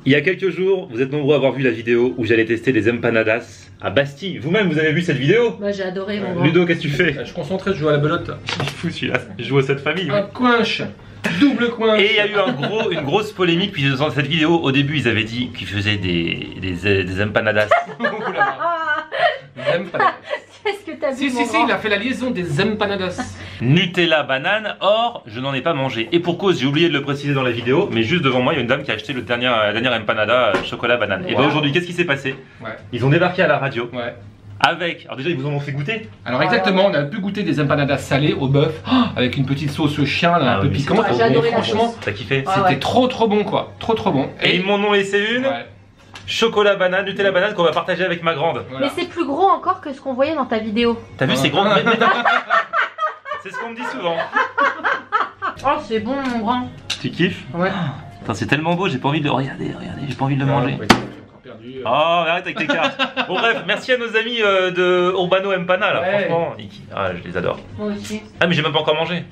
Il y a quelques jours, vous êtes nombreux à avoir vu la vidéo où j'allais tester des empanadas à Bastille. Vous-même, vous avez vu cette vidéo? Bah j'ai adoré mon grand. Ludo, qu'est-ce que tu fais? Je suis concentré, je joue à la belote. Il est fou celui-là, je joue à cette famille. Un coinche, double coinche. Et il y a eu une grosse polémique, puis dans cette vidéo, au début, ils avaient dit qu'ils faisaient des empanadas. Qu'est-ce que t'as vu Si, mon grand? il a fait la liaison des empanadas. Nutella banane, or je n'en ai pas mangé. Et pour cause, j'ai oublié de le préciser dans la vidéo, mais juste devant moi, il y a une dame qui a acheté la dernière empanada chocolat banane. Et ben aujourd'hui, qu'est-ce qui s'est passé? Ouais. Ils ont débarqué à la radio. Ouais. Avec, alors déjà ils vous en ont fait goûter? Alors exactement, on a pu goûter des empanadas salées au bœuf, avec une petite sauce chien là, un peu piquante. j'ai adoré la Franchement, T'as kiffé? c'était trop bon quoi, trop bon. Et ils m'en ont laissé une, Ouais, chocolat banane, Nutella banane qu'on va partager avec ma grande. voilà. Mais c'est plus gros encore que ce qu'on voyait dans ta vidéo. T'as vu, Ah. c'est gros. C'est ce qu'on me dit souvent. Oh c'est bon mon grand. Tu kiffes? Ouais. Attends, c'est tellement beau, j'ai pas envie de regardez, j'ai pas envie de le manger. Ouais, tu as encore perdu. Oh, arrête avec tes cartes. Bon bref, merci à nos amis de Urbano Empana là, Ouais. franchement, je les adore. Moi aussi. Ah mais j'ai même pas encore mangé.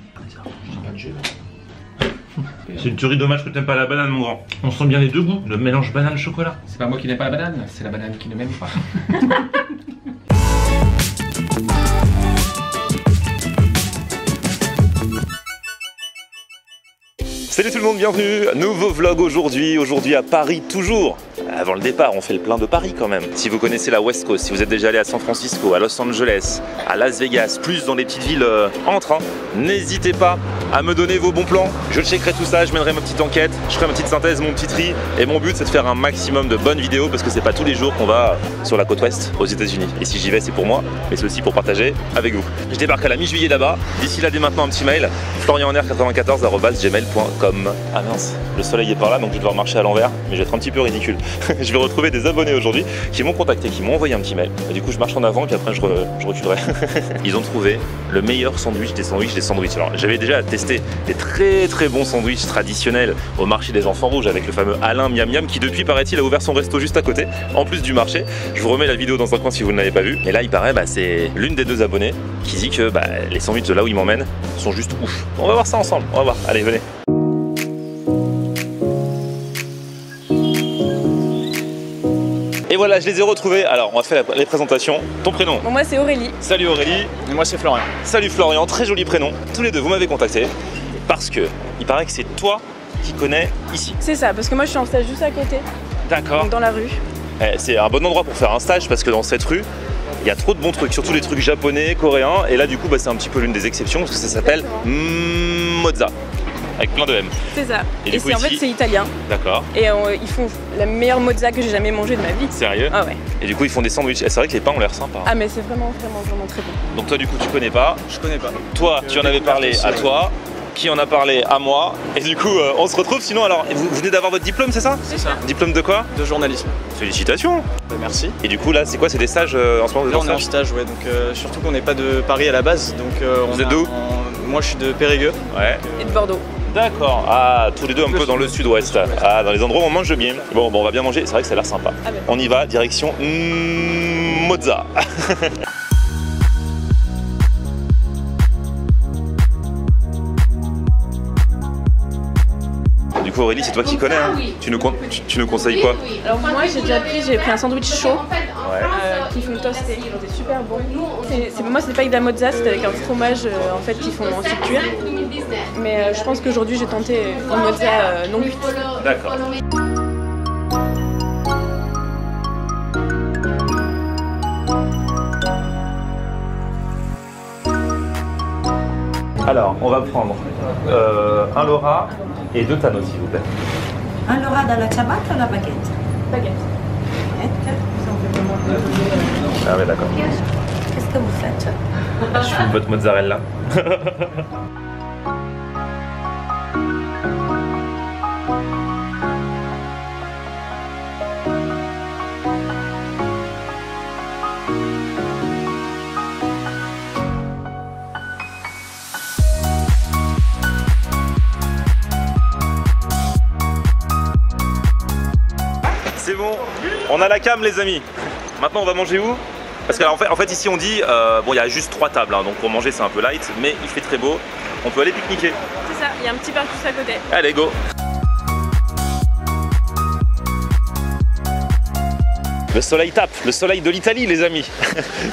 C'est une tuerie, dommage que t'aimes pas la banane mon grand. On sent bien les deux goûts, le mélange banane-chocolat. C'est pas moi qui n'aime pas la banane, c'est la banane qui ne m'aime pas. Salut tout le monde, bienvenue, nouveau vlog aujourd'hui à Paris toujours. Avant le départ, on fait le plein de Paris quand même. Si vous connaissez la West Coast, si vous êtes déjà allé à San Francisco, à Los Angeles, à Las Vegas, plus dans les petites villes entre, hein, n'hésitez pas à me donner vos bons plans. Je checkerai tout ça, je mènerai ma petite enquête, je ferai ma petite synthèse, mon petit tri. Et mon but c'est de faire un maximum de bonnes vidéos parce que c'est pas tous les jours qu'on va sur la côte ouest aux États-Unis. Et si j'y vais, c'est pour moi, mais c'est aussi pour partager avec vous. Je débarque à la mi-juillet là-bas. D'ici là, dès maintenant, un petit mail, florianr94@gmail.com. Ah mince, le soleil est par là donc je vais devoir marcher à l'envers, mais je vais être un petit peu ridicule. Je vais retrouver des abonnés aujourd'hui qui m'ont contacté, qui m'ont envoyé un petit mail. Et du coup, je marche en avant et puis après je reculerai. Ils ont trouvé le meilleur sandwich des sandwichs. Alors, j'avais déjà testé des très bons sandwichs traditionnels au marché des enfants rouges avec le fameux Alain Miam Miam qui depuis paraît-il a ouvert son resto juste à côté, en plus du marché. Je vous remets la vidéo dans un coin si vous ne l'avez pas vue. Et là, il paraît, c'est l'une des deux abonnées qui dit que les sandwichs de là où ils m'emmènent sont juste ouf. On va voir ça ensemble, on va voir. Allez, venez. Et voilà, je les ai retrouvés. Alors, on va faire les présentations. Ton prénom? Bon, moi c'est Aurélie. Salut Aurélie. Et moi c'est Florian. Salut Florian, très joli prénom. Tous les deux, vous m'avez contacté parce que il paraît que c'est toi qui connais ici. C'est ça, parce que moi je suis en stage juste à côté, D'accord. donc dans la rue. C'est un bon endroit pour faire un stage parce que dans cette rue, il y a trop de bons trucs, surtout les trucs japonais, coréens. Et là, du coup, c'est un petit peu l'une des exceptions parce que ça s'appelle Mozza. Avec plein de M. C'est ça. Et Et, du coup, en fait ici- c'est italien. D'accord. Et ils font la meilleure mozza que j'ai jamais mangée de ma vie. Sérieux? Ah ouais. Et du coup, ils font des sandwichs. Et c'est vrai que les pains ont l'air sympas. Ah mais c'est vraiment très bon. Donc toi, du coup, tu connais pas. Je connais pas. Toi, tu en avais parlé à toi. Qui en a parlé à moi. Et du coup, on se retrouve. Sinon, alors, vous venez d'avoir votre diplôme, c'est ça? C'est ça. Diplôme de quoi? De journalisme. Félicitations. Merci. Et du coup, là, c'est quoi? C'est des stages en ce moment? Là on est en stage, ouais, donc surtout qu'on n'est pas de Paris à la base, donc Vous êtes d'où? Moi je suis de Périgueux. Ouais. Et de Bordeaux. D'accord. Ah, tous les deux un peu dans le sud-ouest. Ah, dans les endroits où on mange bien. Bon, on va bien manger. C'est vrai que ça a l'air sympa. Ah ben. On y va, direction Mozza. Du coup, Aurélie, c'est toi qui connais. Hein. Tu nous conseilles quoi? Alors moi j'ai pris un sandwich chaud Ouais. qui font toasté, qui était super bon. Moi c'était pas avec de la mozza, c'était avec un fromage en fait qu'ils font ensuite cuire. Mais je pense qu'aujourd'hui j'ai tenté une mozza non cuite. D'accord. Alors, on va prendre un Laura et 2 Thanos, s'il vous plaît. Un Laura dans la ciabatta ou la baguette? Baguette. Ah ouais, d'accord. Qu'est-ce que vous faites? Je suis votre mozzarella. C'est bon, on a la cam les amis. Maintenant on va manger où? Parce qu'en fait ici on dit, bon il y a juste 3 tables, hein, donc pour manger c'est un peu light, mais il fait très beau, on peut aller pique-niquer. C'est ça, il y a un petit parc juste à côté. Allez go. Le soleil tape, le soleil de l'Italie les amis.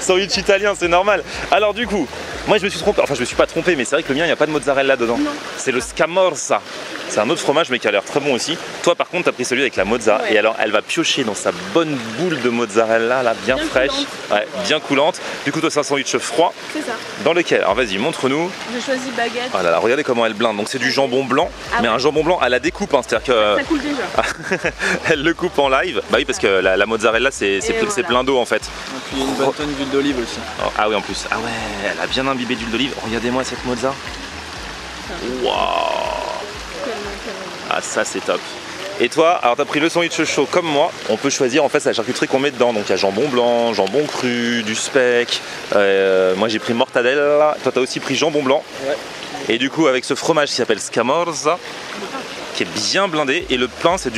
Sandwich italien, c'est normal. Alors du coup, moi je me suis trompé, enfin je me suis pas trompé, mais c'est vrai que le mien il n'y a pas de mozzarella dedans. C'est le scamorza. C'est un autre fromage mais qui a l'air très bon aussi. Toi par contre t'as pris celui avec la mozza et alors elle va piocher dans sa bonne boule de mozzarella là, bien fraîche, ouais, bien coulante. Du coup toi c'est un sandwich froid. C'est ça. Dans lequel, alors vas-y montre-nous. J'ai choisi baguette. Oh là là, regardez comment elle blinde. Donc c'est du jambon blanc, mais un jambon blanc à la découpe, hein, c'est-à-dire que Ça coule déjà. elle le coupe en live. Bah oui parce que la mozzarella c'est plein d'eau en fait. Et puis une bonne tonne d'huile d'olive aussi. Oh, ah oui en plus, ah ouais, elle a bien imbibé d'huile d'olive. Regardez-moi cette mozza. Waouh. Ah ça c'est top. Et toi, alors t'as pris le sandwich chaud comme moi, on peut choisir en fait la charcuterie qu'on met dedans. Donc il y a jambon blanc, jambon cru, du speck, moi j'ai pris mortadella, toi t'as aussi pris jambon blanc. Ouais. Et du coup avec ce fromage qui s'appelle scamorza, qui est bien blindé, et le pain c'est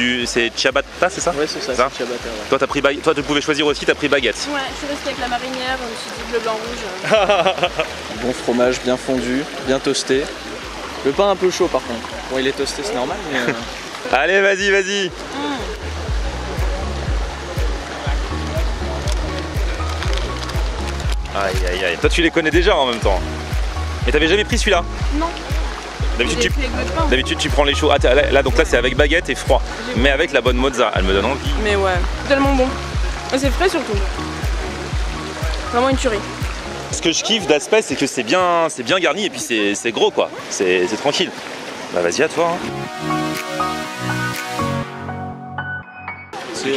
ciabatta, c'est ça? Ouais c'est ça, c'est ciabatta. Ouais. Toi t'as pris toi tu pouvais choisir aussi, t'as pris baguette. Ouais, je suis restée avec la marinière, je me suis dit bleu, blanc, rouge. Bon fromage bien fondu, bien toasté. Le pain un peu chaud par contre. Bon il est toasté c'est normal mais... Allez vas-y, vas-y. Aïe aïe aïe. Toi tu les connais déjà en même temps. Mais t'avais jamais pris celui-là? Non. D'habitude tu prends les chauds. Ah, là donc là c'est avec baguette et froid. Mais avec la bonne mozza, elle me donne envie. Mais ouais, tellement bon. Et c'est frais surtout. Vraiment une tuerie. Ce que je kiffe d'aspect c'est que c'est bien garni et puis c'est gros quoi. C'est tranquille. Bah vas-y à toi.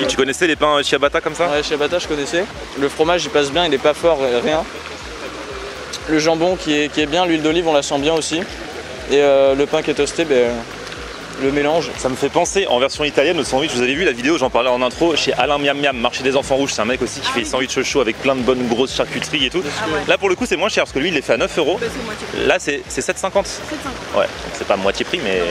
Tu connaissais les pains ciabatta comme ça? Ouais, ciabatta je connaissais. Le fromage il passe bien, il est pas fort, rien. Le jambon qui est bien, l'huile d'olive on la sent bien aussi. Et le pain qui est toasté, le mélange. Ça me fait penser en version italienne au sandwich. Vous avez vu la vidéo, j'en parlais en intro, chez Alain Miam Miam, marché des enfants rouges. C'est un mec aussi qui fait des sandwichs chauds avec plein de bonnes grosses charcuteries et tout. Là pour le coup c'est moins cher parce que lui il les fait à 9 €. Là c'est 7,50 €. Ouais, donc c'est pas moitié prix mais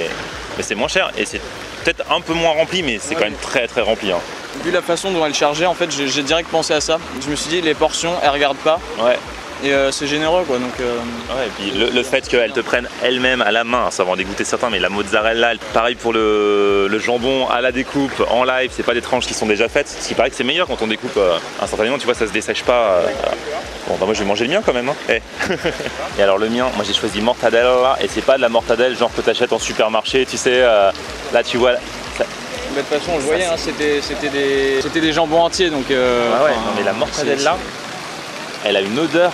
c'est moins cher et c'est peut-être un peu moins rempli mais c'est quand même très très rempli. Hein. Vu la façon dont elle chargeait, en fait j'ai direct pensé à ça. Je me suis dit les portions elles regardent pas. Ouais. Et c'est généreux quoi donc. Ouais, et puis le fait qu'elle te prenne elle-même à la main, ça va en dégoûter certains, mais la mozzarella, pareil pour le jambon à la découpe en live, c'est pas des tranches qui sont déjà faites. Ce qui paraît que c'est meilleur quand on découpe instantanément, tu vois, ça se dessèche pas. Bon bah moi je vais manger le mien quand même. Hein. Hey. Et alors le mien, moi j'ai choisi mortadella et c'est pas de la mortadelle genre que t'achètes en supermarché, tu sais, là tu vois. Ça... De toute façon on le voyait, hein, c'était des jambons entiers donc. Ah ouais, non mais la mortadella, elle a une odeur.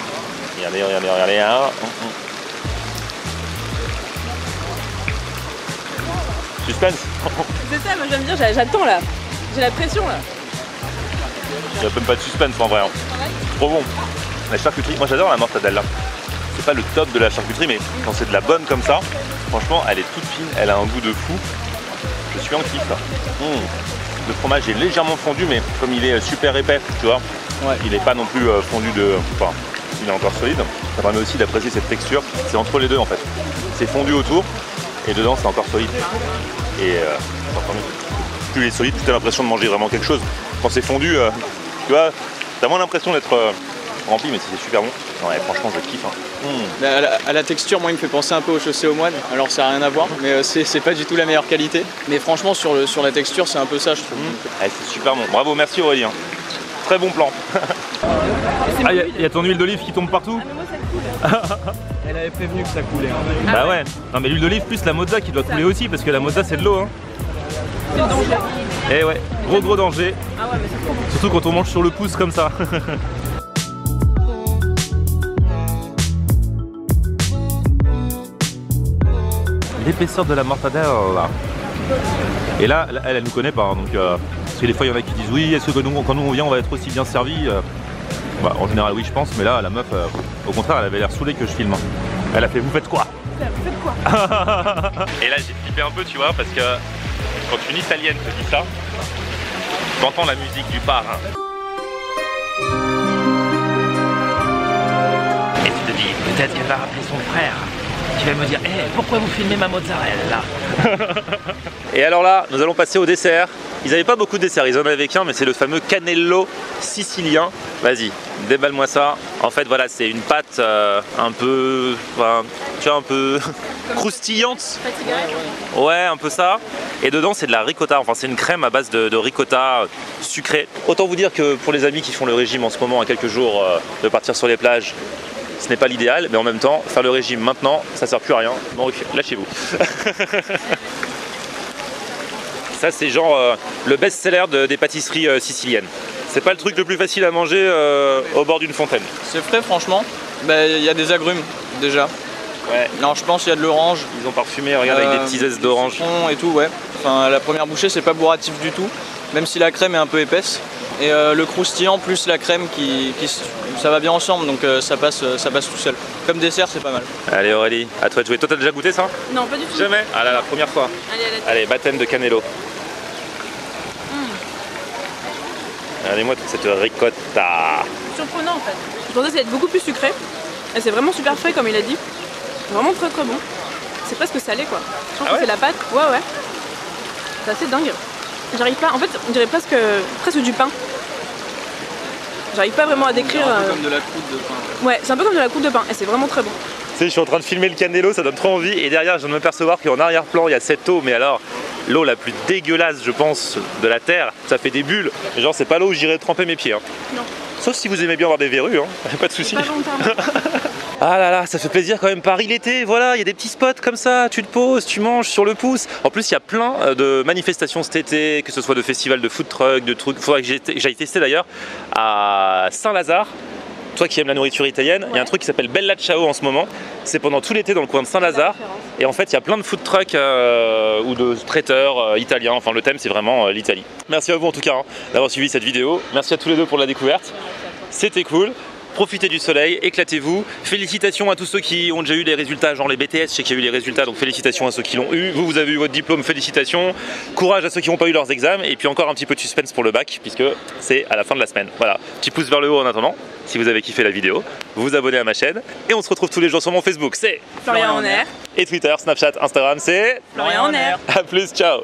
Regardez. Hein. Suspense. C'est ça, moi j'aime bien, j'attends là. J'ai la pression là. Il n'y a même pas de suspense en vrai. Hein. Trop bon. La charcuterie, moi j'adore la mortadella. C'est pas le top de la charcuterie, mais quand c'est de la bonne comme ça, franchement elle est toute fine, elle a un goût de fou. Je suis en kiff là. Le fromage est légèrement fondu, mais comme il est super épais, tu vois, il n'est pas non plus fondu de. Enfin, il est encore solide. Ça permet aussi d'apprécier cette texture. C'est entre les deux en fait. C'est fondu autour et dedans c'est encore solide. Et plus il est solide, plus tu as l'impression de manger vraiment quelque chose. Quand c'est fondu, tu vois, tu as moins l'impression d'être rempli, mais c'est super bon. Ouais, franchement, je kiffe. Hein. À la texture, moi, il me fait penser un peu au chaussé aux moines. Alors, ça n'a rien à voir, mais c'est pas du tout la meilleure qualité. Mais franchement, sur la texture, c'est un peu ça, je trouve. Ouais, c'est super bon. Bravo, merci Aurélien. Très bon plan. Ah, il y a ton huile d'olive qui tombe partout. Elle avait prévenu que ça coulait. Hein. Bah ouais. Non, mais l'huile d'olive plus la mozza qui doit couler aussi, parce que la mozza c'est de l'eau. Hein. C'est le danger. Eh ouais, gros danger. Ah ouais, mais c'est trop bon. Surtout quand on mange sur le pouce comme ça. L'épaisseur de la mortadella là. Et là, elle nous connaît pas, hein, donc parce que des fois il y en a qui disent oui, est-ce que quand nous on vient on va être aussi bien servi bah, en général oui je pense, mais là la meuf au contraire elle avait l'air saoulée que je filme. Elle a fait vous faites quoi? Vous faites quoi? Et là j'ai flippé un peu tu vois parce que quand une italienne te dit ça, tu entends la musique du parrain. Et tu te dis peut-être qu'elle va rappeler son frère. Qui va me dire, hey, pourquoi vous filmez ma mozzarella? Et alors là, nous allons passer au dessert. Ils n'avaient pas beaucoup de desserts, ils en avaient qu'un, mais c'est le fameux cannello sicilien. Vas-y, déballe-moi ça. En fait, voilà, c'est une pâte un peu, enfin, tu vois, un peu croustillante. Ouais, un peu ça. Et dedans, c'est de la ricotta. Enfin, c'est une crème à base de ricotta sucrée. Autant vous dire que pour les amis qui font le régime en ce moment, à quelques jours de partir sur les plages, ce n'est pas l'idéal, mais en même temps, faire le régime maintenant, ça sert plus à rien. Donc, lâchez-vous. Ça, c'est genre le best-seller des pâtisseries siciliennes. C'est pas le truc le plus facile à manger au bord d'une fontaine. C'est frais, franchement. Il y a des agrumes déjà. Ouais. Non, je pense qu'il y a de l'orange. Ils ont parfumé, regarde, avec des petits zestes d'orange. Et tout, ouais. Enfin, la première bouchée, c'est pas bourratif du tout, même si la crème est un peu épaisse. Et le croustillant plus la crème, ça va bien ensemble, donc ça passe tout seul. Comme dessert, c'est pas mal. Allez Aurélie, à toi de jouer. Toi, t'as déjà goûté ça? Non, pas du tout. Jamais? Ah là, la première fois. Allez, baptême de cannello. Regardez-moi toute cette ricotta. Surprenant en fait. Je pensais que ça allait être beaucoup plus sucré. Et c'est vraiment super frais comme il a dit. Vraiment très très bon. C'est presque salé quoi. Je pense que c'est la pâte. Ouais. C'est assez dingue. J'arrive pas. En fait, on dirait presque du pain. J'arrive pas vraiment à décrire. C'est un peu comme de la croûte de pain. Ouais, c'est un peu comme de la croûte de pain. Et c'est vraiment très bon. Tu sais, je suis en train de filmer le cannello, ça donne trop envie. Et derrière, je viens de me percevoir qu'en arrière-plan, il y a cette eau. Mais alors, l'eau la plus dégueulasse, je pense, de la terre. Ça fait des bulles. Et genre, c'est pas l'eau où j'irais tremper mes pieds. Hein. Non. Sauf si vous aimez bien avoir des verrues, hein. Pas de soucis. Ah là là, ça fait plaisir quand même. Paris l'été, voilà, il y a des petits spots comme ça. Tu te poses, tu manges sur le pouce. En plus, il y a plein de manifestations cet été, que ce soit de festivals de food truck, de trucs. Faudrait que j'aille tester d'ailleurs à Saint-Lazare. Toi qui aimes la nourriture italienne, il y a un truc qui s'appelle Bella Ciao en ce moment. C'est pendant tout l'été dans le coin de Saint-Lazare. Et en fait, il y a plein de food trucks ou de traiteurs italiens. Enfin, le thème, c'est vraiment l'Italie. Merci à vous en tout cas d'avoir suivi cette vidéo. Merci à tous les deux pour la découverte. C'était cool. Profitez du soleil, éclatez-vous. Félicitations à tous ceux qui ont déjà eu les résultats, genre les BTS, je sais qu'il y a eu les résultats, donc félicitations à ceux qui l'ont eu. Vous avez eu votre diplôme, félicitations. Courage à ceux qui n'ont pas eu leurs examens. Et puis encore un petit peu de suspense pour le bac, puisque c'est à la fin de la semaine. Voilà, petit pouce vers le haut en attendant, si vous avez kiffé la vidéo. Vous vous abonnez à ma chaîne. Et on se retrouve tous les jours sur mon Facebook, c'est Florian en air. Et Twitter, Snapchat, Instagram, c'est Florian en air. A plus, ciao.